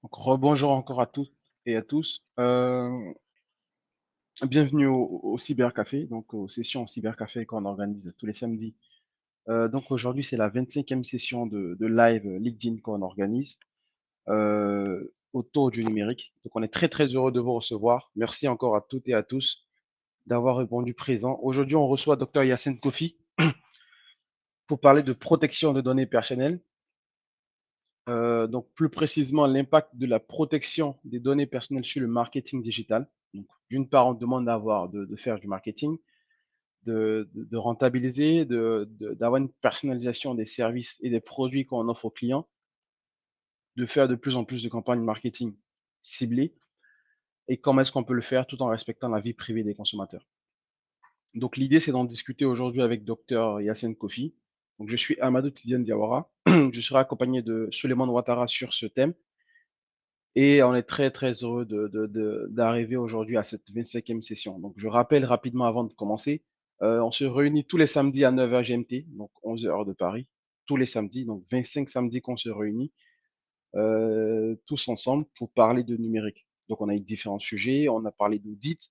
Donc, rebonjour encore à toutes et à tous. Bienvenue au Cybercafé, donc aux sessions au Cybercafé qu'on organise tous les samedis. Donc aujourd'hui, c'est la 25e session de live LinkedIn qu'on organise autour du numérique. Donc on est très très heureux de vous recevoir. Merci encore à toutes et à tous d'avoir répondu présent. Aujourd'hui, on reçoit Dr Yassine Kofi pour parler de protection de données personnelles. Donc plus précisément l'impact de la protection des données personnelles sur le marketing digital. Donc d'une part, on demande de faire du marketing, de rentabiliser, d'avoir une personnalisation des services et des produits qu'on offre aux clients, de faire de plus en plus de campagnes marketing ciblées et comment est-ce qu'on peut le faire tout en respectant la vie privée des consommateurs. Donc l'idée, c'est d'en discuter aujourd'hui avec Dr Yassine Kofi. Donc je suis Amadou Tidiane Diawara. Je serai accompagné de Suleiman Ouattara sur ce thème. Et on est très, très heureux d'arriver aujourd'hui à cette 25e session. Donc, je rappelle rapidement avant de commencer, on se réunit tous les samedis à 9h GMT, donc 11h heure de Paris, tous les samedis, donc 25 samedis qu'on se réunit tous ensemble pour parler de numérique. Donc, on a eu différents sujets, on a parlé d'audit,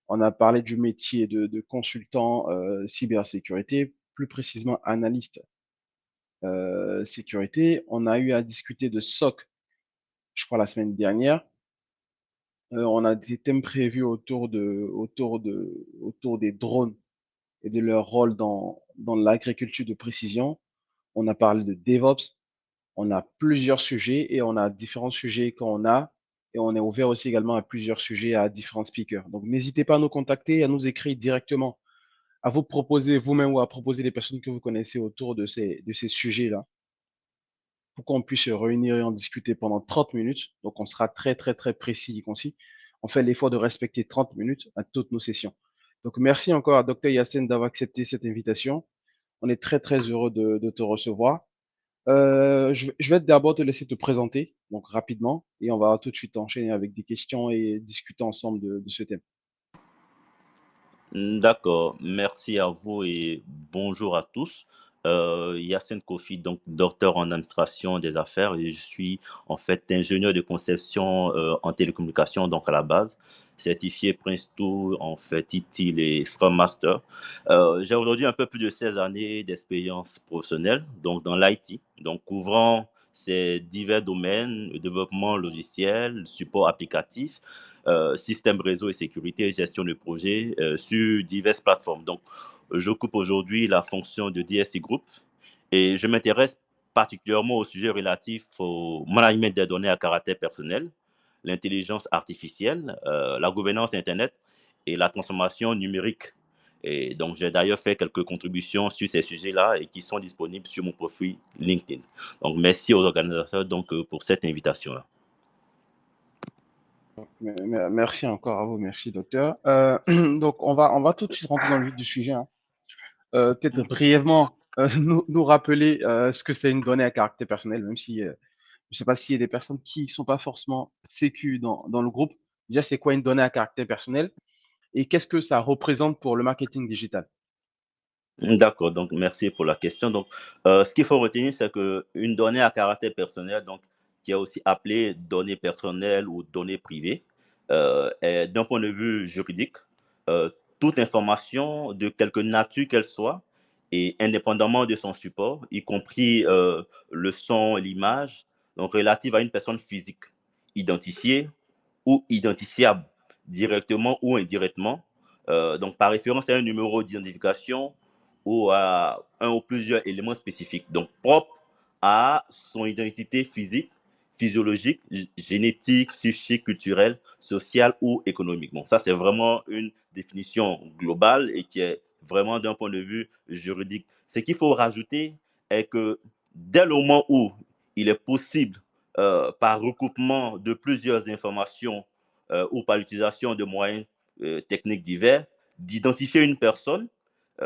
on a parlé du métier de consultant cybersécurité, plus précisément analyste sécurité. On a eu à discuter de SOC, je crois, la semaine dernière. On a des thèmes prévus autour des drones et de leur rôle dans l'agriculture de précision. On a parlé de DevOps. On a plusieurs sujets et on a différents sujets qu'on a. Et on est ouvert aussi également à plusieurs sujets à différents speakers. Donc, n'hésitez pas à nous contacter, à nous écrire directement, à vous proposer vous-même ou à proposer des personnes que vous connaissez autour de ces sujets-là pour qu'on puisse se réunir et en discuter pendant 30 minutes. Donc, on sera très, très, très précis et concis. On fait l'effort de respecter 30 minutes à toutes nos sessions. Donc, merci encore à Dr Yassine d'avoir accepté cette invitation. On est très, très heureux de te recevoir. Je vais d'abord te laisser te présenter, donc rapidement, et on va tout de suite enchaîner avec des questions et discuter ensemble de ce thème. D'accord, merci à vous et bonjour à tous. Yacine Kofi, donc docteur en administration des affaires et je suis en fait ingénieur de conception en télécommunication donc à la base, certifié Prince2 en fait ITIL et Scrum Master. J'ai aujourd'hui un peu plus de 16 années d'expérience professionnelle donc dans l'IT, donc couvrant ces divers domaines, le développement logiciel, le support applicatif, système réseau et sécurité, gestion de projet sur diverses plateformes. Donc, j'occupe aujourd'hui la fonction de DSI Group et je m'intéresse particulièrement au sujet relatif au management des données à caractère personnel, l'intelligence artificielle, la gouvernance Internet et la transformation numérique. Et donc, j'ai d'ailleurs fait quelques contributions sur ces sujets-là et qui sont disponibles sur mon profil LinkedIn. Donc, merci aux organisateurs donc, pour cette invitation-là. Merci encore à vous, merci docteur. Donc, on va tout de suite rentrer dans le vif du sujet, hein. Peut-être brièvement nous rappeler ce que c'est une donnée à caractère personnel, même si je ne sais pas s'il y a des personnes qui ne sont pas forcément sécu dans le groupe. Déjà, c'est quoi une donnée à caractère personnel et qu'est-ce que ça représente pour le marketing digital? D'accord, donc merci pour la question. Donc, ce qu'il faut retenir, c'est qu'une donnée à caractère personnel, donc, qui est aussi appelée données personnelles ou données privées, est d'un point de vue juridique, euh, toute information de quelque nature qu'elle soit, et indépendamment de son support, y compris le son, l'image, donc relative à une personne physique, identifiée ou identifiable, directement ou indirectement, donc par référence à un numéro d'identification ou à un ou plusieurs éléments spécifiques, donc propres à son identité physique, physiologique, génétique, psychique, culturelle, sociale ou économique. Bon, ça, c'est vraiment une définition globale et qui est vraiment d'un point de vue juridique. Ce qu'il faut rajouter est que dès le moment où il est possible, par recoupement de plusieurs informations ou par l'utilisation de moyens techniques divers, d'identifier une personne,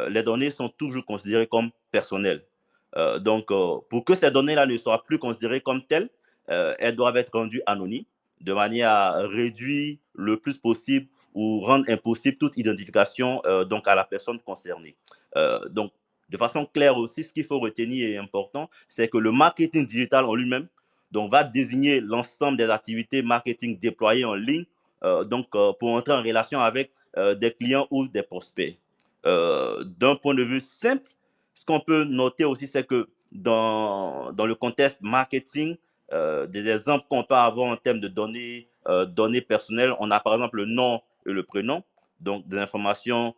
les données sont toujours considérées comme personnelles. Pour que ces données-là ne soient plus considérées comme telles, elles doivent être rendues anonymes de manière à réduire le plus possible ou rendre impossible toute identification donc à la personne concernée. De façon claire aussi, ce qu'il faut retenir et important, c'est que le marketing digital en lui-même donc va désigner l'ensemble des activités marketing déployées en ligne pour entrer en relation avec des clients ou des prospects. D'un point de vue simple, ce qu'on peut noter aussi, c'est que dans le contexte marketing, des exemples qu'on peut avoir en termes de données personnelles, on a par exemple le nom et le prénom. Donc, des informations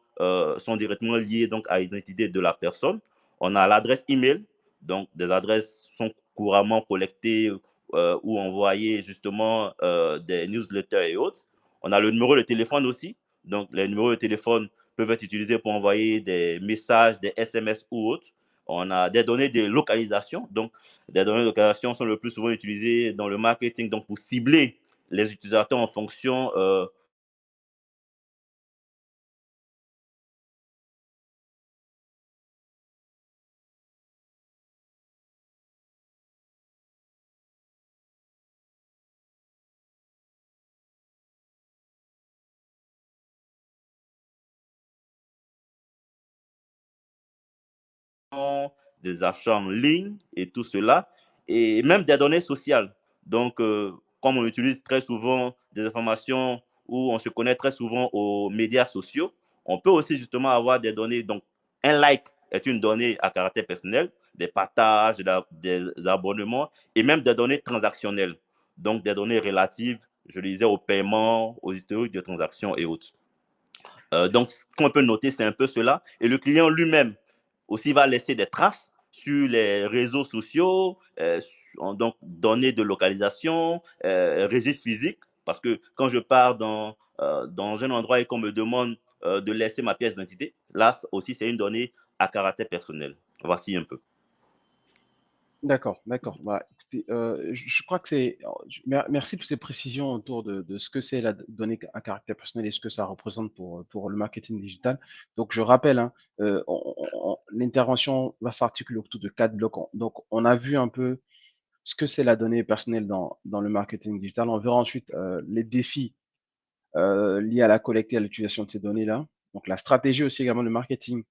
sont directement liées donc, à l'identité de la personne. On a l'adresse email. Donc, des adresses sont couramment collectées ou envoyées justement des newsletters et autres. On a le numéro de téléphone aussi. Donc, les numéros de téléphone peuvent être utilisés pour envoyer des messages, des SMS ou autres. On a des données de localisation. Donc, des données de localisation sont le plus souvent utilisées dans le marketing donc pour cibler les utilisateurs en fonction des achats en ligne et tout cela, et même des données sociales. Donc, comme on utilise très souvent des informations où on se connaît très souvent aux médias sociaux, on peut aussi justement avoir des données. Donc, un like est une donnée à caractère personnel, des partages, des abonnements et même des données transactionnelles. Donc, des données relatives, je le disais, aux paiements, aux historiques de transactions et autres. Donc, ce qu'on peut noter, c'est un peu cela. Et le client lui-même aussi va laisser des traces sur les réseaux sociaux, donc données de localisation, registres physiques. Parce que quand je pars dans un endroit et qu'on me demande de laisser ma pièce d'identité, là aussi, c'est une donnée à caractère personnel. Voici un peu. D'accord, d'accord. Bah, écoutez, je crois que merci pour ces précisions autour de ce que c'est la donnée à caractère personnel et ce que ça représente pour le marketing digital. Donc, je rappelle, hein, l'intervention va s'articuler autour de 4 blocs. Donc, on a vu un peu ce que c'est la donnée personnelle dans le marketing digital. On verra ensuite les défis liés à la collecte et à l'utilisation de ces données-là. Donc, la stratégie aussi également de marketing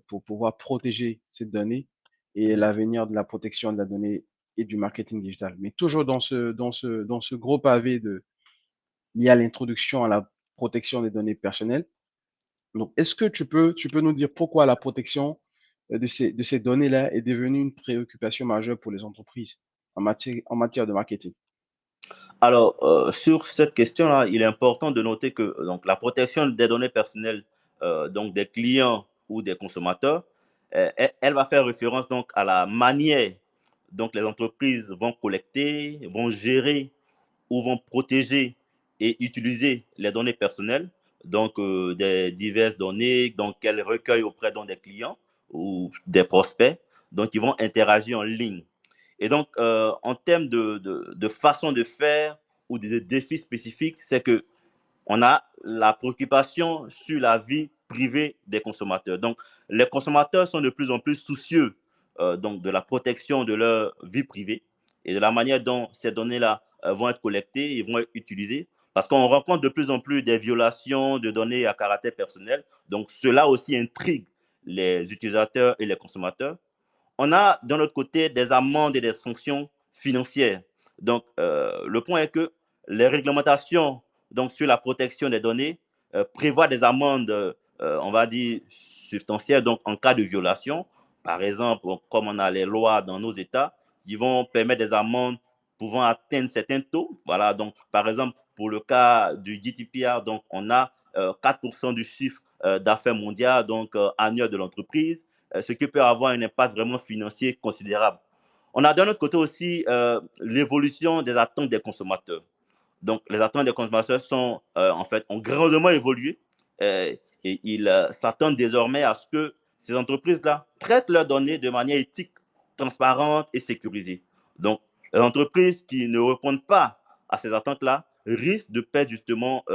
pour pouvoir protéger ces données et l'avenir de la protection de la donnée et du marketing digital. Mais toujours dans ce gros pavé lié à l'introduction à la protection des données personnelles. Donc, est-ce que tu peux nous dire pourquoi la protection de ces données-là est devenue une préoccupation majeure pour les entreprises en matière de marketing? Alors, sur cette question-là, il est important de noter que donc, la protection des données personnelles donc des clients ou des consommateurs, elle va faire référence donc à la manière dont les entreprises vont collecter, vont gérer ou vont protéger et utiliser les données personnelles, donc des diverses données donc, qu'elles recueillent auprès donc, des clients ou des prospects, donc ils vont interagir en ligne. Et donc, en termes de façon de faire ou de défis spécifiques, c'est que on a la préoccupation sur la vie privée des consommateurs. Donc, les consommateurs sont de plus en plus soucieux donc de la protection de leur vie privée et de la manière dont ces données-là vont être collectées et vont être utilisées. Parce qu'on rencontre de plus en plus des violations de données à caractère personnel. Donc, cela aussi intrigue les utilisateurs et les consommateurs. On a d'un autre côté des amendes et des sanctions financières. Donc, le point est que les réglementations donc, sur la protection des données prévoient des amendes, on va dire, substantielles donc, en cas de violation. Par exemple, comme on a les lois dans nos États qui vont permettre des amendes pouvant atteindre certains taux. Voilà, donc, par exemple, pour le cas du GDPR, donc, on a 4% du chiffre d'affaires mondial donc, annuel de l'entreprise, ce qui peut avoir un impact vraiment financier considérable. On a d'un autre côté aussi l'évolution des attentes des consommateurs. Donc, les attentes des consommateurs en fait, ont grandement évolué euh, et ils s'attendent désormais à ce que ces entreprises-là traitent leurs données de manière éthique, transparente et sécurisée. Donc, les entreprises qui ne répondent pas à ces attentes-là risquent de perdre justement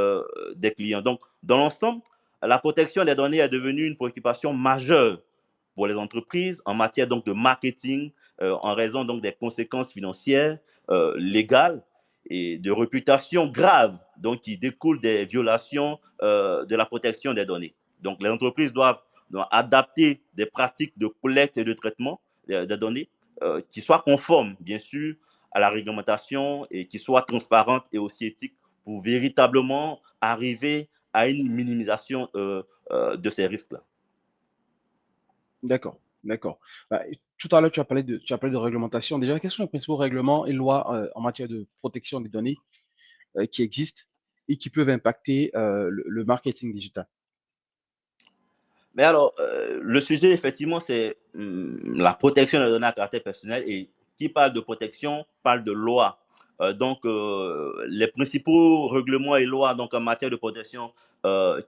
des clients. Donc, dans l'ensemble, la protection des données est devenue une préoccupation majeure pour les entreprises en matière donc de marketing en raison donc des conséquences financières, légales et de réputation grave donc qui découlent des violations de la protection des données. Donc les entreprises doivent adapter des pratiques de collecte et de traitement des données qui soient conformes bien sûr à la réglementation et qui soit transparente et aussi éthique pour véritablement arriver à une minimisation de ces risques-là. D'accord, d'accord. Bah, tout à l'heure, tu as parlé de réglementation. Déjà, quels sont les principaux règlements et lois en matière de protection des données qui existent et qui peuvent impacter le marketing digital? Mais alors, le sujet, effectivement, c'est la protection des données à caractère personnel. Et qui parle de protection parle de loi. Donc, les principaux règlements et lois donc, en matière de protection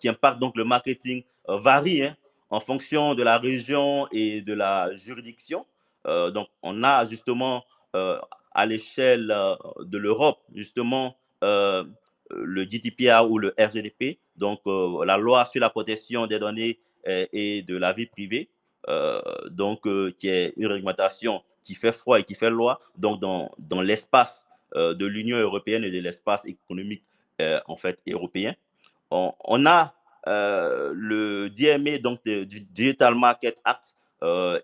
qui impactent donc, le marketing varient hein, en fonction de la région et de la juridiction. Donc, on a justement euh, à l'échelle de l'Europe, justement, le GDPR ou le RGDP, donc la loi sur la protection des données et de la vie privée, qui est une réglementation qui fait foi et qui fait loi donc dans l'espace de l'Union européenne et de l'espace économique en fait européen. On a le DMA, donc du Digital Market Act,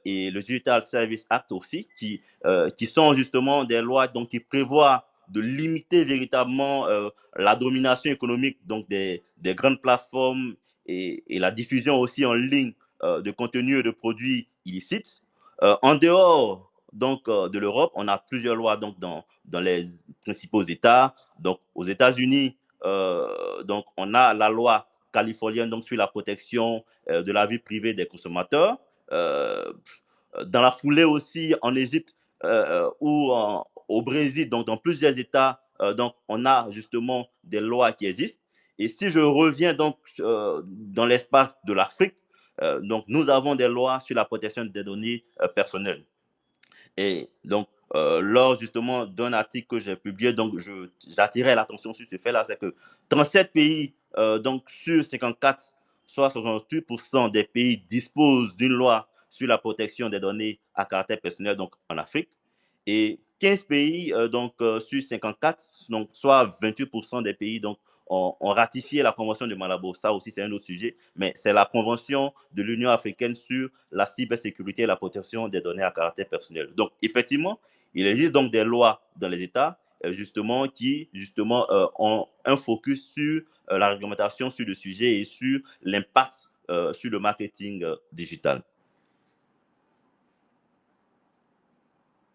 et le Digital Service Act aussi, qui sont justement des lois donc, qui prévoient de limiter véritablement la domination économique donc des grandes plateformes et la diffusion aussi en ligne de contenus et de produits illicites. En dehors de l'Europe, on a plusieurs lois donc, dans les principaux États. Donc, aux États-Unis, donc, on a la loi californienne donc, sur la protection de la vie privée des consommateurs. Euh, Dans la foulée aussi, en Égypte ou au Brésil, donc dans plusieurs États, donc, on a justement des lois qui existent. Et si je reviens donc dans l'espace de l'Afrique, donc nous avons des lois sur la protection des données personnelles. Et donc, lors justement d'un article que j'ai publié, donc j'attirais l'attention sur ce fait-là, c'est que 37 pays, donc sur 54, soit 68% des pays disposent d'une loi sur la protection des données à caractère personnel, donc en Afrique. Et 15 pays, sur 54, donc soit 28% des pays donc, ont ratifié la convention de Malabo. Ça aussi, c'est un autre sujet, mais c'est la convention de l'Union africaine sur la cybersécurité et la protection des données à caractère personnel. Donc, effectivement, il existe donc des lois dans les États justement qui justement ont un focus sur la réglementation sur le sujet et sur l'impact sur le marketing digital.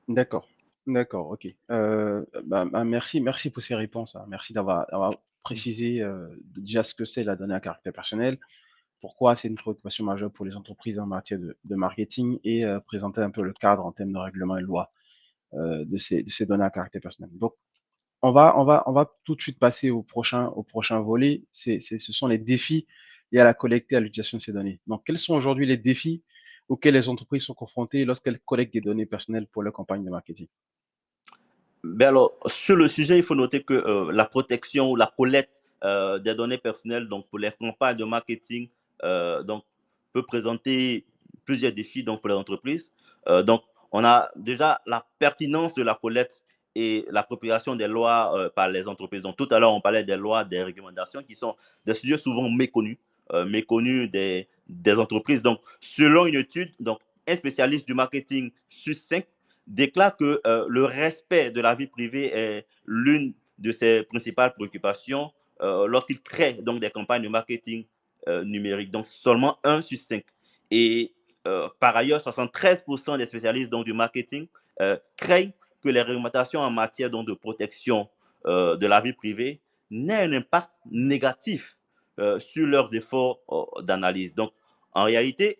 D'accord, d'accord, ok. Merci, merci pour ces réponses, hein. Merci d'avoir précisé déjà ce que c'est la donnée à caractère personnel, pourquoi c'est une préoccupation majeure pour les entreprises en matière de marketing et présenter un peu le cadre en termes de règlement et de loi de ces données à caractère personnel. Donc, on va tout de suite passer au prochain volet. Ce sont les défis liés à la collecte et à l'utilisation de ces données. Donc, quels sont aujourd'hui les défis auxquels les entreprises sont confrontées lorsqu'elles collectent des données personnelles pour leur campagne de marketing? Ben alors, sur le sujet, il faut noter que la protection ou la collecte des données personnelles donc pour les campagnes de marketing donc, peut présenter plusieurs défis donc, pour les entreprises. Donc, on a déjà la pertinence de la collecte et l'appropriation des lois par les entreprises. Donc, tout à l'heure, on parlait des lois, des réglementations qui sont des sujets souvent méconnus des entreprises. Donc, selon une étude, donc, un spécialiste du marketing sur 5 déclare que le respect de la vie privée est l'une de ses principales préoccupations lorsqu'il crée donc des campagnes de marketing numérique. Donc seulement 1 sur 5. Et par ailleurs, 73% des spécialistes donc, du marketing craignent que les réglementations en matière donc, de protection de la vie privée n'aient un impact négatif sur leurs efforts d'analyse. Donc en réalité,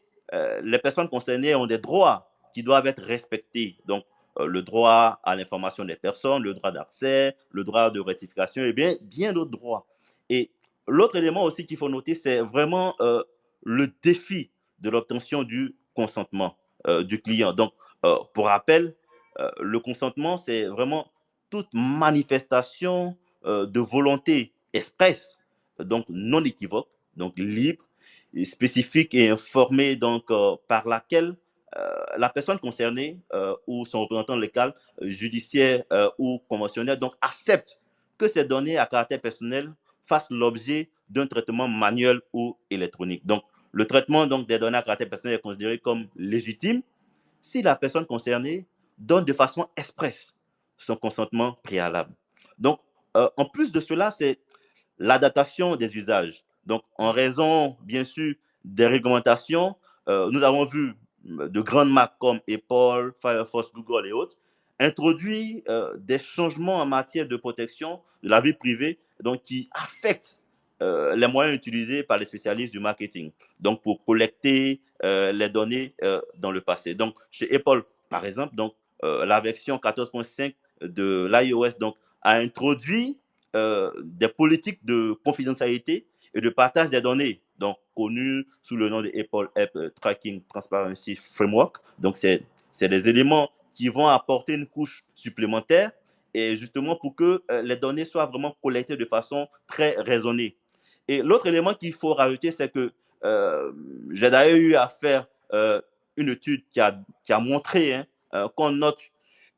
les personnes concernées ont des droits qui doivent être respectés. Donc, le droit à l'information des personnes, le droit d'accès, le droit de rectification et bien d'autres droits. Et l'autre élément aussi qu'il faut noter, c'est vraiment le défi de l'obtention du consentement du client. Donc, pour rappel, le consentement, c'est vraiment toute manifestation de volonté expresse, donc non équivoque, donc libre, et spécifique et informée donc, par laquelle la personne concernée ou son représentant légal, judiciaire ou conventionnel donc accepte que ces données à caractère personnel fassent l'objet d'un traitement manuel ou électronique. Donc, le traitement donc, des données à caractère personnel est considéré comme légitime si la personne concernée donne de façon expresse son consentement préalable. Donc, en plus de cela, c'est l'adaptation des usages. Donc, en raison, bien sûr, des réglementations, nous avons vu de grandes marques comme Apple, Firefox, Google et autres introduire des changements en matière de protection de la vie privée, donc qui affectent les moyens utilisés par les spécialistes du marketing, donc pour collecter les données dans le passé. Donc, chez Apple, par exemple, donc, la version 14.5 de l'iOS donc, a introduit des politiques de confidentialité et de partage des données, donc connues sous le nom de Apple App Tracking Transparency Framework. Donc, c'est des éléments qui vont apporter une couche supplémentaire et justement pour que les données soient vraiment collectées de façon très raisonnée. Et l'autre élément qu'il faut rajouter, c'est que j'ai d'ailleurs eu à faire une étude qui a montré qu'on note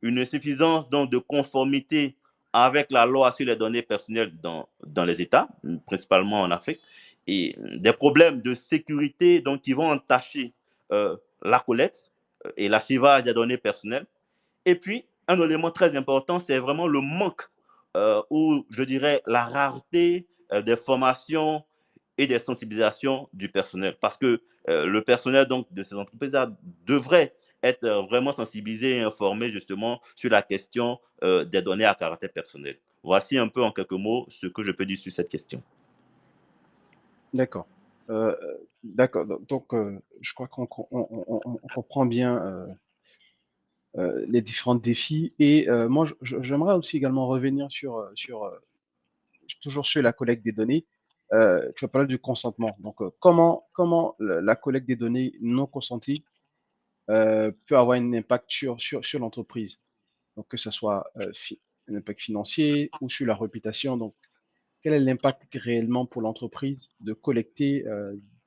une insuffisance donc, de conformité avec la loi sur les données personnelles dans les États, principalement en Afrique, et des problèmes de sécurité donc, qui vont entacher la collecte et l'archivage des données personnelles. Et puis, un élément très important, c'est vraiment le manque ou, je dirais, la rareté des formations et des sensibilisations du personnel. Parce que le personnel donc, de ces entreprises-là devrait être vraiment sensibilisé et informé justement sur la question des données à caractère personnel. Voici un peu en quelques mots ce que je peux dire sur cette question. D'accord. D'accord. Donc, je crois on comprend bien les différents défis. Et moi, j'aimerais aussi également revenir toujours sur la collecte des données. Tu as parlé du consentement. Donc, comment la collecte des données non consenties peut avoir un impact sur l'entreprise? Donc, que ce soit un impact financier ou sur la réputation. Donc, quel est l'impact réellement pour l'entreprise de collecter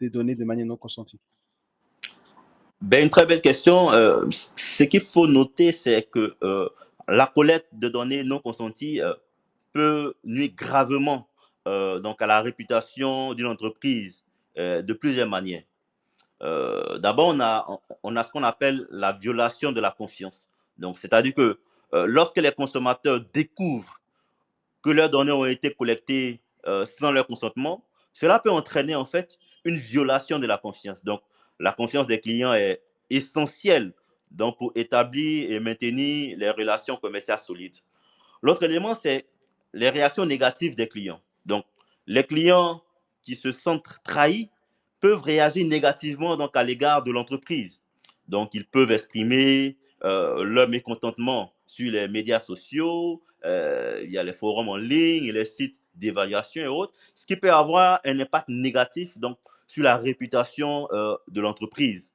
des données de manière non consentie? Ben, une très belle question. Ce qu'il faut noter, c'est que la collecte de données non consenties peut nuire gravement donc à la réputation d'une entreprise de plusieurs manières. D'abord, on a ce qu'on appelle la violation de la confiance. Donc, c'est-à-dire que lorsque les consommateurs découvrent que leurs données ont été collectées sans leur consentement, cela peut entraîner en fait une violation de la confiance. Donc, la confiance des clients est essentielle donc, pour établir et maintenir les relations commerciales solides. L'autre élément, c'est les réactions négatives des clients. Donc, les clients qui se sentent trahis peuvent réagir négativement donc, à l'égard de l'entreprise. Donc, ils peuvent exprimer leur mécontentement sur les médias sociaux, il y a les forums en ligne, les sites d'évaluation et autres, ce qui peut avoir un impact négatif donc, sur la réputation de l'entreprise.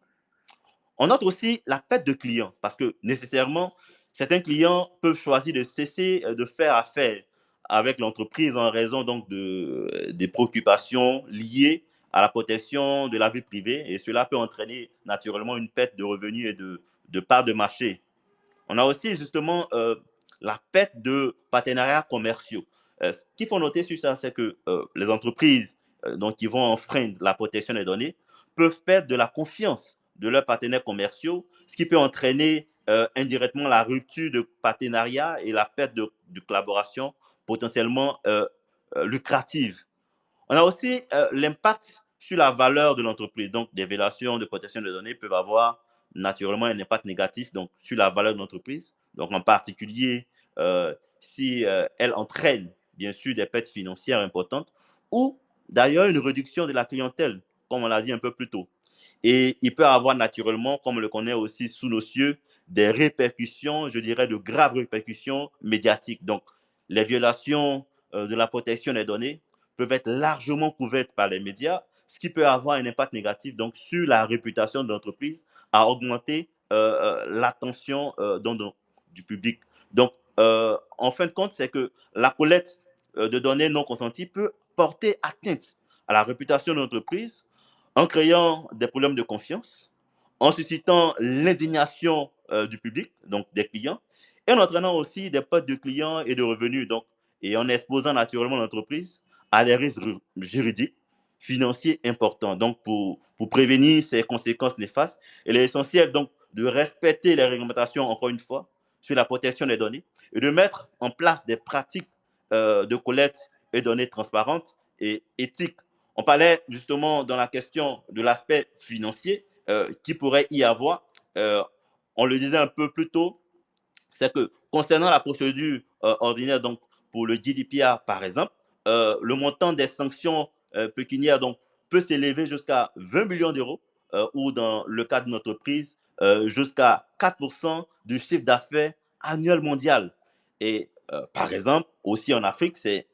On note aussi la perte de clients parce que nécessairement, certains clients peuvent choisir de cesser de faire affaire avec l'entreprise en raison donc des préoccupations liées à la protection de la vie privée et cela peut entraîner naturellement une perte de revenus et de parts de marché. On a aussi justement la perte de partenariats commerciaux. Ce qu'il faut noter sur ça, c'est que les entreprises donc, qui vont enfreindre la protection des données peuvent perdre de la confiance de leurs partenaires commerciaux, ce qui peut entraîner indirectement la rupture de partenariat et la perte de collaboration potentiellement lucrative. On a aussi l'impact sur la valeur de l'entreprise. Donc, des violations de protection des données peuvent avoir naturellement un impact négatif donc, sur la valeur de l'entreprise. Donc, en particulier, si elle entraîne, bien sûr, des pertes financières importantes ou d'ailleurs une réduction de la clientèle, comme on l'a dit un peu plus tôt. Et il peut avoir naturellement, comme on le connaît aussi sous nos cieux, des répercussions, je dirais de graves répercussions médiatiques. Donc, les violations de la protection des données peuvent être largement couvertes par les médias, ce qui peut avoir un impact négatif donc, sur la réputation de l'entreprise, à augmenter l'attention du public. Donc, en fin de compte, c'est que la collecte de données non consenties peut porter atteinte à la réputation de l'entreprise en créant des problèmes de confiance, en suscitant l'indignation du public, donc des clients, et en entraînant aussi des pertes de clients et de revenus, donc, et en exposant naturellement l'entreprise à des risques juridiques, financiers importants. Donc, pour prévenir ces conséquences néfastes, il est essentiel donc de respecter les réglementations, encore une fois, sur la protection des données et de mettre en place des pratiques de collecte et données transparentes et éthiques. On parlait justement dans la question de l'aspect financier qui pourrait y avoir. Euh, on le disait un peu plus tôt, c'est que concernant la procédure ordinaire, donc pour le GDPR par exemple, le montant des sanctions pécuniaires donc, peut s'élever jusqu'à 20 millions d'euros ou dans le cas d'une entreprise, jusqu'à 4% du chiffre d'affaires annuel mondial. Et par exemple, aussi en Afrique, ces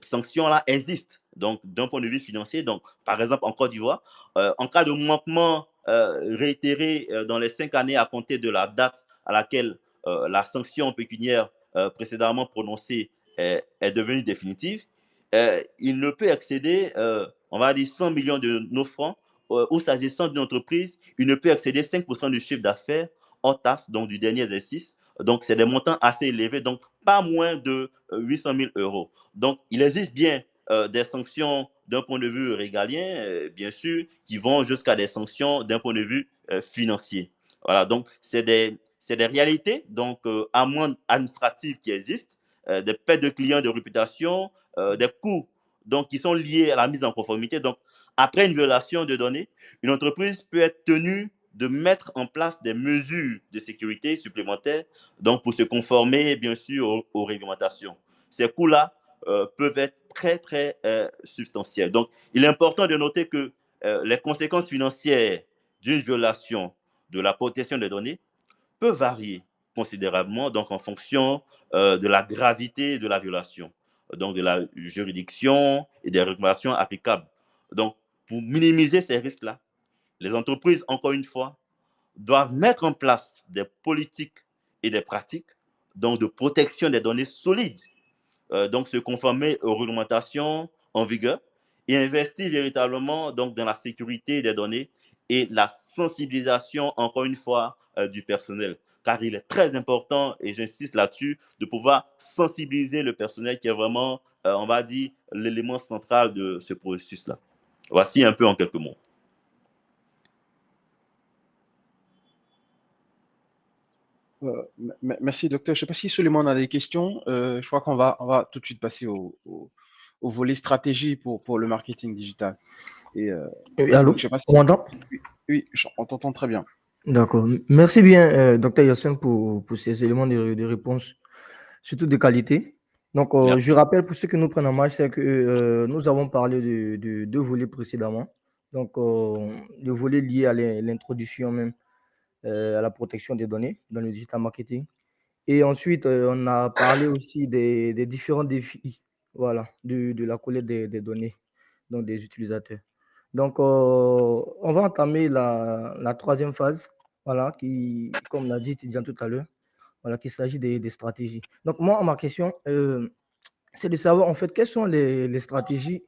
sanctions-là existent. Donc, d'un point de vue financier, donc, par exemple, en Côte d'Ivoire, en cas de manquement réitéré dans les 5 années à compter de la date à laquelle la sanction pécuniaire précédemment prononcée est devenue définitive, il ne peut excéder, on va dire, 100 millions de nos francs, ou s'agissant d'une entreprise, il ne peut excéder 5% du chiffre d'affaires hors taxe, donc du dernier exercice. Donc, c'est des montants assez élevés, donc pas moins de 800 000 euros. Donc, il existe bien des sanctions d'un point de vue régalien, bien sûr, qui vont jusqu'à des sanctions d'un point de vue financier. Voilà, donc c'est des réalités, donc amendes administratives qui existent, des pertes de clients de réputation, des coûts donc, qui sont liés à la mise en conformité. Donc, après une violation de données, une entreprise peut être tenue de mettre en place des mesures de sécurité supplémentaires donc pour se conformer, bien sûr, aux réglementations. Ces coûts-là peuvent être très, très substantiels. Donc, il est important de noter que les conséquences financières d'une violation de la protection des données peut varier considérablement donc en fonction de la gravité de la violation, donc de la juridiction et des réglementations applicables. Donc, pour minimiser ces risques-là, les entreprises, encore une fois, doivent mettre en place des politiques et des pratiques donc de protection des données solides, donc se conformer aux réglementations en vigueur et investir véritablement donc dans la sécurité des données et la sensibilisation, encore une fois, du personnel. Car il est très important, et j'insiste là-dessus, de pouvoir sensibiliser le personnel qui est vraiment, on va dire, l'élément central de ce processus-là. Voici un peu en quelques mots. Merci, docteur. Je ne sais pas si Suleiman a des questions. Je crois qu'on va tout de suite passer au volet stratégie pour le marketing digital. Et Allô, donc, je ne sais pas on si. m'entend? Oui, oui, on t'entend très bien. D'accord. Merci bien, docteur Yassine, pour ces éléments de réponse, surtout de qualité. Donc, je Merci. rappelle pour ceux qui nous prennent en marche, c'est que nous avons parlé de deux volets précédemment. Donc, le volet lié à l'introduction même à la protection des données dans le digital marketing. Et ensuite, on a parlé aussi des différents défis, voilà, de la collecte des données, donc des utilisateurs. Donc, on va entamer la troisième phase, voilà, qui, comme l'a dit Tidiane tout à l'heure, voilà, qu'il s'agit des stratégies. Donc, moi, ma question, c'est de savoir, en fait, quelles sont les stratégies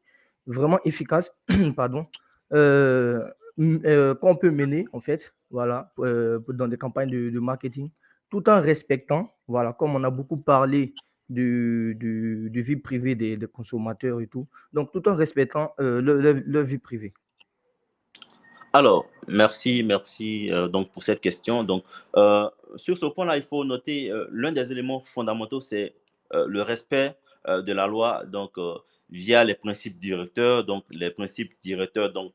vraiment efficaces, pardon, euh, qu'on peut mener, en fait, voilà, dans des campagnes de marketing, tout en respectant, voilà, comme on a beaucoup parlé de vie privée des consommateurs et tout, donc tout en respectant leur vie privée. Alors, merci donc pour cette question. Donc, sur ce point-là, il faut noter l'un des éléments fondamentaux, c'est le respect de la loi, donc via les principes directeurs. Donc, les principes directeurs, donc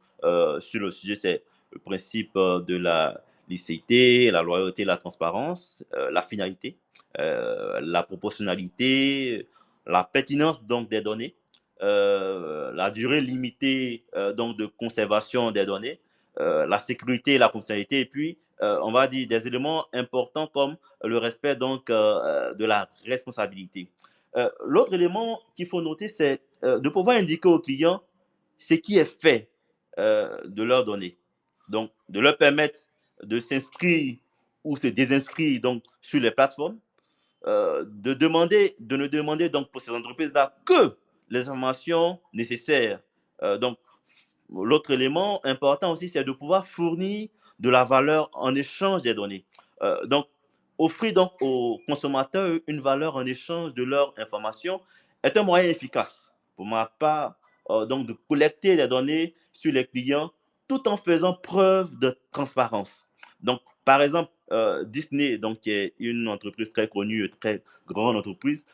sur le sujet, c'est le principe de la licéité, la loyauté, la transparence, la finalité, la proportionnalité, la pertinence donc des données, la durée limitée donc de conservation des données, la sécurité et la confidentialité, et puis on va dire des éléments importants comme le respect donc de la responsabilité. L'autre élément qu'il faut noter, c'est de pouvoir indiquer aux clients ce qui est fait de leurs données. Donc, de leur permettre de s'inscrire ou se désinscrire donc sur les plateformes, de ne demander donc pour ces entreprises-là que les informations nécessaires. Donc, l'autre élément important aussi, c'est de pouvoir fournir de la valeur en échange des données. Donc, offrir donc aux consommateurs une valeur en échange de leurs informations est un moyen efficace, pour ma part, donc de collecter des données sur les clients tout en faisant preuve de transparence. Donc, Par exemple, Disney, donc, qui est une entreprise très connue, très grande entreprise,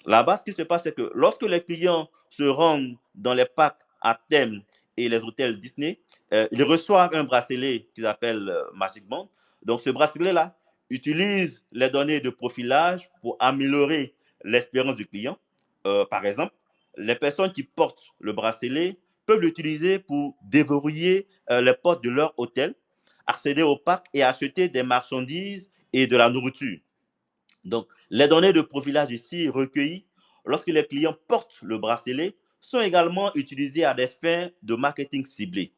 là-bas, ce qui se passe, c'est que lorsque les clients se rendent dans les parcs à thème et les hôtels Disney, ils reçoivent un bracelet qu'ils appellent Magic Band. Donc, ce bracelet-là utilise les données de profilage pour améliorer l'expérience du client. Par exemple, les personnes qui portent le bracelet peuvent l'utiliser pour déverrouiller les portes de leur hôtel, accéder au parc et acheter des marchandises et de la nourriture. Donc, les données de profilage ici recueillies lorsque les clients portent le bracelet sont également utilisées à des fins de marketing ciblé.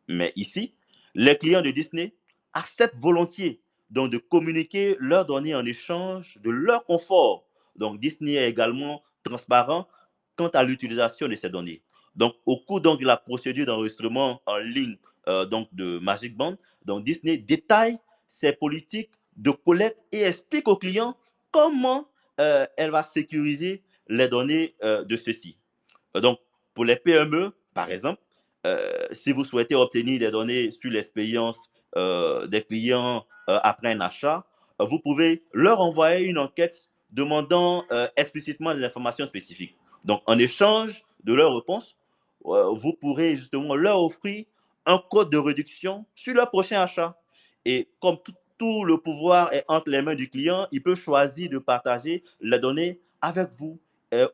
Mais ici, les clients de Disney acceptent volontiers donc de communiquer leurs données en échange de leur confort. Donc, Disney est également transparent quant à l'utilisation de ces données. Donc, au cours donc, de la procédure d'enregistrement en ligne donc, de Magic Band, donc Disney détaille ses politiques de collecte et explique aux clients comment elle va sécuriser les données de ceux-ci. Donc, pour les PME, par exemple, si vous souhaitez obtenir des données sur l'expérience des clients après un achat, vous pouvez leur envoyer une enquête demandant explicitement des informations spécifiques. Donc, en échange de leur réponse, vous pourrez justement leur offrir un code de réduction sur leur prochain achat. Et comme tout le pouvoir est entre les mains du client, il peut choisir de partager les données avec vous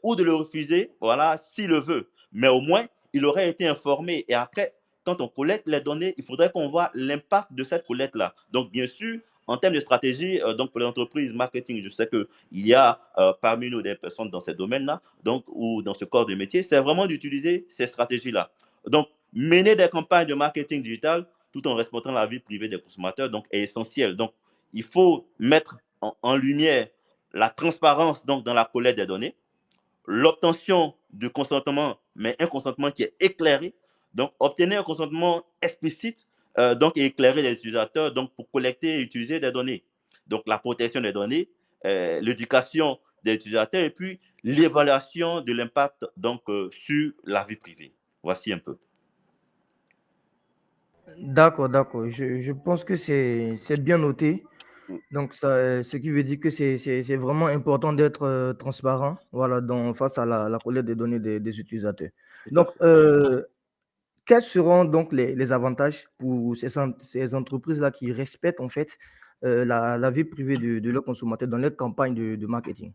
ou de le refuser, voilà, s'il le veut. Mais au moins, il aurait été informé. Et après, quand on collecte les données, il faudrait qu'on voit l'impact de cette collecte-là. Donc, bien sûr, en termes de stratégie, donc pour les entreprises marketing, je sais qu'il y a parmi nous des personnes dans ces domaines-là, donc, ou dans ce corps de métier, c'est vraiment d'utiliser ces stratégies-là. Donc, mener des campagnes de marketing digital tout en respectant la vie privée des consommateurs donc, est essentiel. Donc, il faut mettre en lumière la transparence donc, dans la collecte des données, l'obtention du consentement, mais un consentement qui est éclairé. Donc, obtenir un consentement explicite donc, et éclairé des utilisateurs donc, pour collecter et utiliser des données. Donc, la protection des données, l'éducation des utilisateurs et puis l'évaluation de l'impact donc, sur la vie privée. Voici un peu. D'accord, d'accord. Je pense que c'est bien noté. Donc, ça, ce qui veut dire que c'est vraiment important d'être transparent, voilà, face à la collecte des données des utilisateurs. Tout à Donc, fait. quels seront donc les avantages pour ces entreprises-là qui respectent en fait la vie privée de leurs consommateurs dans leur campagne de marketing?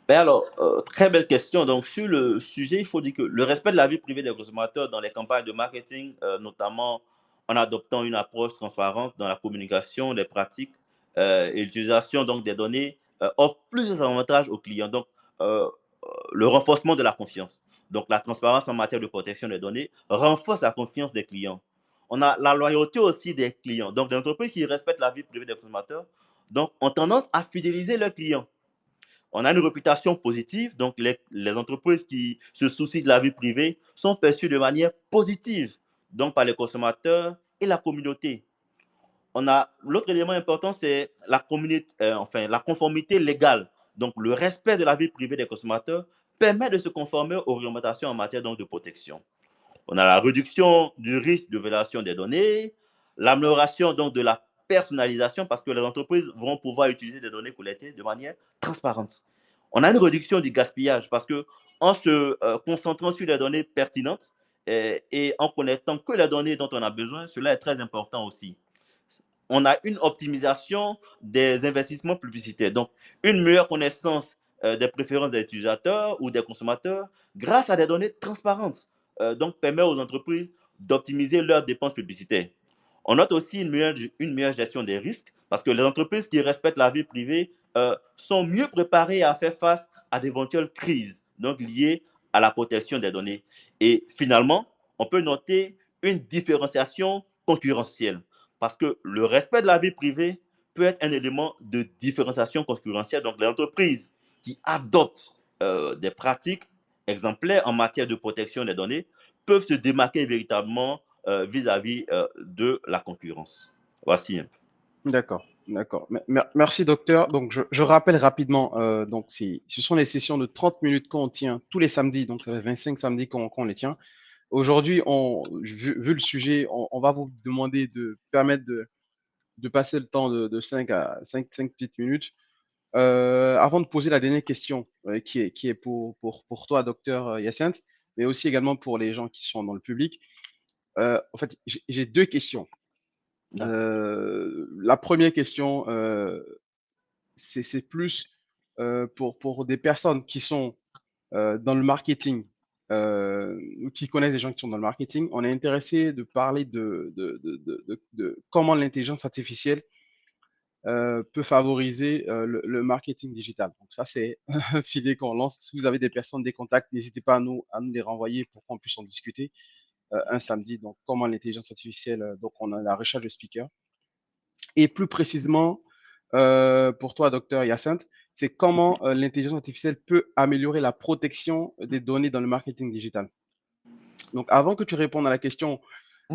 Ben alors, très belle question. Donc, sur le sujet, il faut dire que le respect de la vie privée des consommateurs dans les campagnes de marketing, notamment en adoptant une approche transparente dans la communication, des pratiques et l'utilisation donc des données, offre plusieurs avantages aux clients. Donc, euh, le renforcement de la confiance. Donc, la transparence en matière de protection des données renforce la confiance des clients. On a la loyauté aussi des clients. Donc, des entreprises qui respectent la vie privée des consommateurs donc, ont tendance à fidéliser leurs clients. On a une réputation positive, donc les entreprises qui se soucient de la vie privée sont perçues de manière positive, donc par les consommateurs et la communauté. On a l'autre élément important, c'est la conformité légale. Donc, le respect de la vie privée des consommateurs permet de se conformer aux réglementations en matière donc, de protection. On a la réduction du risque de violation des données, l'amélioration donc de la personnalisation parce que les entreprises vont pouvoir utiliser des données collectées de manière transparente. On a une réduction du gaspillage parce que en se concentrant sur les données pertinentes et en connectant que les données dont on a besoin, cela est très important aussi. On a une optimisation des investissements publicitaires, donc une meilleure connaissance des préférences des utilisateurs ou des consommateurs grâce à des données transparentes donc permet aux entreprises d'optimiser leurs dépenses publicitaires. On note aussi une meilleure gestion des risques parce que les entreprises qui respectent la vie privée sont mieux préparées à faire face à d'éventuelles crises donc liées à la protection des données. Et finalement, on peut noter une différenciation concurrentielle parce que le respect de la vie privée peut être un élément de différenciation concurrentielle. Donc, les entreprises qui adoptent des pratiques exemplaires en matière de protection des données peuvent se démarquer véritablement vis-à-vis de la concurrence. Voici un peu. D'accord, d'accord. Merci, docteur. Donc, je rappelle rapidement, donc, ce sont les sessions de 30 minutes qu'on tient tous les samedis. Donc, ça fait 25 samedis qu'on les tient. Aujourd'hui, vu le sujet, on va vous demander de permettre de passer le temps de 5 à 5 petites minutes. Avant de poser la dernière question, qui est pour toi, docteur Hyacinthe, mais aussi également pour les gens qui sont dans le public. En fait, j'ai deux questions. La première question, c'est plus pour des personnes qui sont dans le marketing, ou qui connaissent des gens qui sont dans le marketing. On est intéressé de parler de comment l'intelligence artificielle peut favoriser le marketing digital. Donc ça, c'est un filet qu'on lance. Si vous avez des personnes, des contacts, n'hésitez pas à nous les renvoyer pour qu'on puisse en discuter un samedi. Donc, comment l'intelligence artificielle, donc on a la recherche de speakers. Et plus précisément, pour toi, docteur Hyacinthe, c'est comment l'intelligence artificielle peut améliorer la protection des données dans le marketing digital. Donc, avant que tu répondes à la question,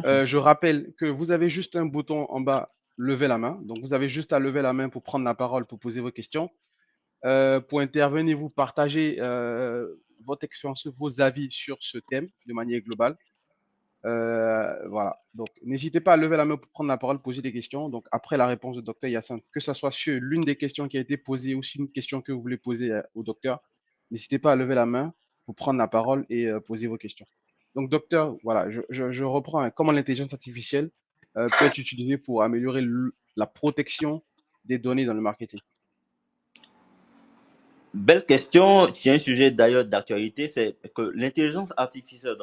je rappelle que vous avez juste un bouton en bas, lever la main. Donc, vous avez juste à lever la main pour prendre la parole, pour poser vos questions. Pour intervenir, vous partagez votre expérience, vos avis sur ce thème de manière globale. Voilà. Donc, n'hésitez pas à lever la main pour prendre la parole, poser des questions. Donc, après la réponse du docteur Hyacinthe, que ce soit sur l'une des questions qui a été posée ou si une question que vous voulez poser au docteur, n'hésitez pas à lever la main pour prendre la parole et poser vos questions. Donc, docteur, voilà, je reprends. Hein, comment l'intelligence artificielle peut être utilisée pour améliorer la protection des données dans le marketing? Belle question. C'est un sujet d'ailleurs d'actualité, c'est que l'intelligence artificielle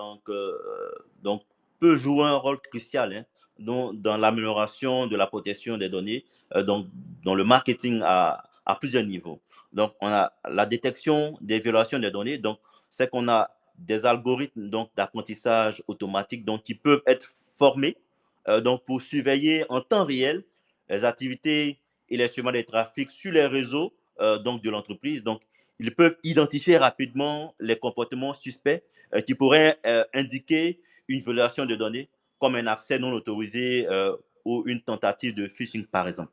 donc peut jouer un rôle crucial, hein, dans l'amélioration de la protection des données, donc dans le marketing à plusieurs niveaux. Donc on a la détection des violations des données, donc c'est qu'on a des algorithmes donc d'apprentissage automatique donc qui peuvent être formés donc pour surveiller en temps réel les activités et les schémas de trafic sur les réseaux donc de l'entreprise. Donc, ils peuvent identifier rapidement les comportements suspects qui pourraient indiquer une violation de données, comme un accès non autorisé ou une tentative de phishing, par exemple.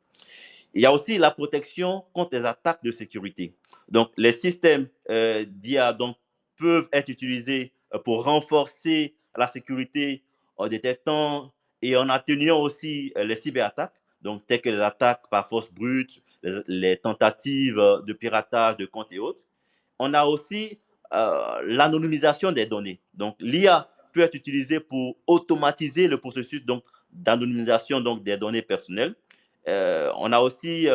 Il y a aussi la protection contre les attaques de sécurité. Donc, les systèmes d'IA donc, peuvent être utilisés pour renforcer la sécurité en détectant et en atténuant aussi les cyberattaques, donc telles que les attaques par force brute, les tentatives de piratage de comptes et autres. On a aussi l'anonymisation des données. Donc, l'IA peut être utilisée pour automatiser le processus d'anonymisation des données personnelles. On a aussi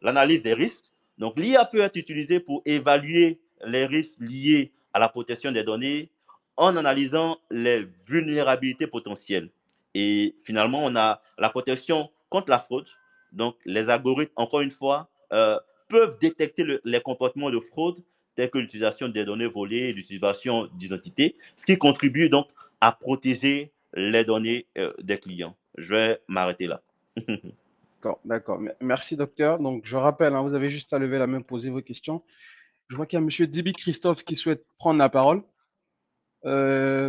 l'analyse des risques. Donc, l'IA peut être utilisée pour évaluer les risques liés à la protection des données en analysant les vulnérabilités potentielles. Et finalement, on a la protection contre la fraude. Donc, les algorithmes, encore une fois, peuvent détecter les comportements de fraude tels que l'utilisation des données volées et l'utilisation d'identité, ce qui contribue donc à protéger les données des clients. Je vais m'arrêter là. D'accord, d'accord. Merci, docteur. Donc, je rappelle, hein, vous avez juste à lever la main, poser vos questions. Je vois qu'il y a M. Dibi Christophe qui souhaite prendre la parole.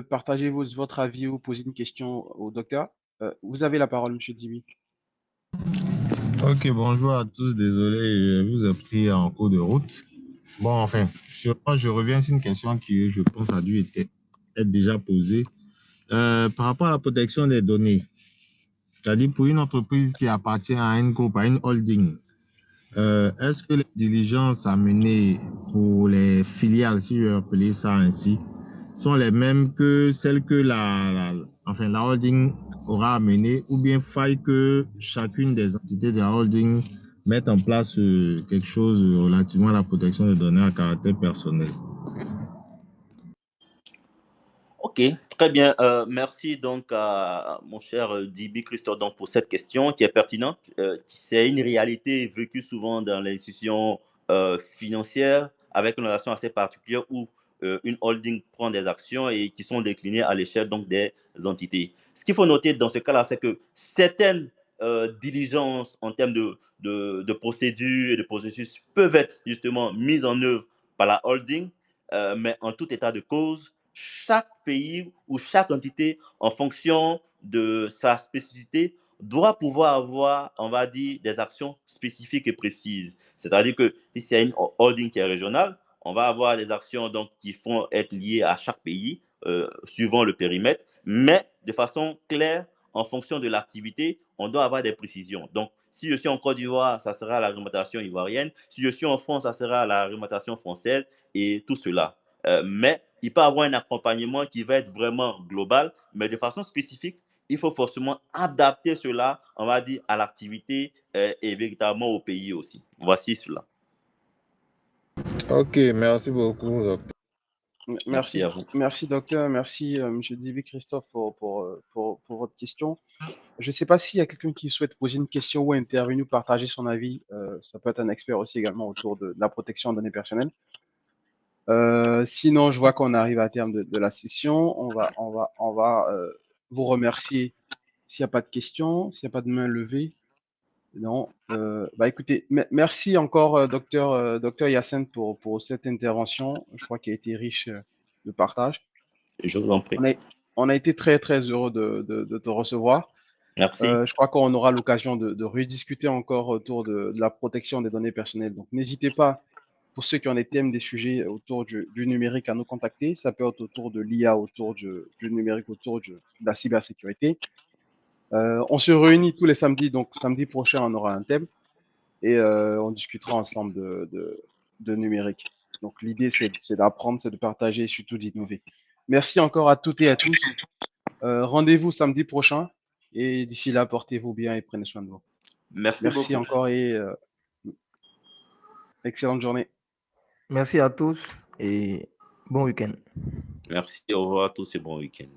Partagez votre avis ou posez une question au docteur. Vous avez la parole, M. Dibi. Ok, bonjour à tous. Désolé, je vous ai pris en cours de route. Bon, enfin, je reviens sur une question qui, je pense, a dû être déjà posée. Par rapport à la protection des données, c'est-à-dire pour une entreprise qui appartient à un groupe, à une holding, est-ce que les diligences à mener pour les filiales, si je vais appeler ça ainsi, sont les mêmes que celles que la holding aura à mener, ou bien faille que chacune des entités de la holding mette en place quelque chose relativement à la protection des données à caractère personnel? Ok, très bien. Merci donc à mon cher Dibi Christophe donc, pour cette question qui est pertinente. C'est une réalité vécue souvent dans les institutions financières avec une relation assez particulière où une holding prend des actions et qui sont déclinées à l'échelle donc des entités. Ce qu'il faut noter dans ce cas-là, c'est que certaines diligences en termes de procédures et de processus peuvent être justement mises en œuvre par la holding, mais en tout état de cause, chaque pays ou chaque entité, en fonction de sa spécificité, doit pouvoir avoir, on va dire, des actions spécifiques et précises. C'est-à-dire que si c'est une holding qui est régionale, on va avoir des actions donc, qui vont être liées à chaque pays, suivant le périmètre, mais de façon claire, en fonction de l'activité, on doit avoir des précisions. Donc, si je suis en Côte d'Ivoire, ça sera la réglementation ivoirienne. Si je suis en France, ça sera la réglementation française et tout cela. Mais il peut y avoir un accompagnement qui va être vraiment global, mais de façon spécifique, il faut forcément adapter cela, on va dire, à l'activité et véritablement au pays aussi. Voici cela. Ok, merci beaucoup, docteur. Merci Merci, à vous. merci docteur, merci Monsieur Divi Christophe pour votre question. Je ne sais pas s'il y a quelqu'un qui souhaite poser une question ou intervenir ou partager son avis. Ça peut être un expert aussi également autour de la protection des données personnelles. Sinon, je vois qu'on arrive à terme de la session. On va vous remercier s'il n'y a pas de questions, s'il n'y a pas de main levée. Non. Bah écoutez, merci encore, docteur Yacine, pour cette intervention. Je crois qu'elle a été riche de partage. Je vous en prie. On a été très, très heureux de te recevoir. Merci. Je crois qu'on aura l'occasion de rediscuter encore autour de la protection des données personnelles. Donc, n'hésitez pas, pour ceux qui ont des thèmes, des sujets autour du numérique, à nous contacter. Ça peut être autour de l'IA, autour du numérique, autour de la cybersécurité. On se réunit tous les samedis, donc samedi prochain, on aura un thème et on discutera ensemble de numérique. Donc, l'idée, c'est d'apprendre, c'est de partager et surtout d'innover. Merci encore à toutes et à tous. Rendez-vous samedi prochain et d'ici là, portez-vous bien et prenez soin de vous. Merci Merci beaucoup. encore et excellente journée. Merci à tous et bon week-end. Merci. Au revoir à tous et bon week-end.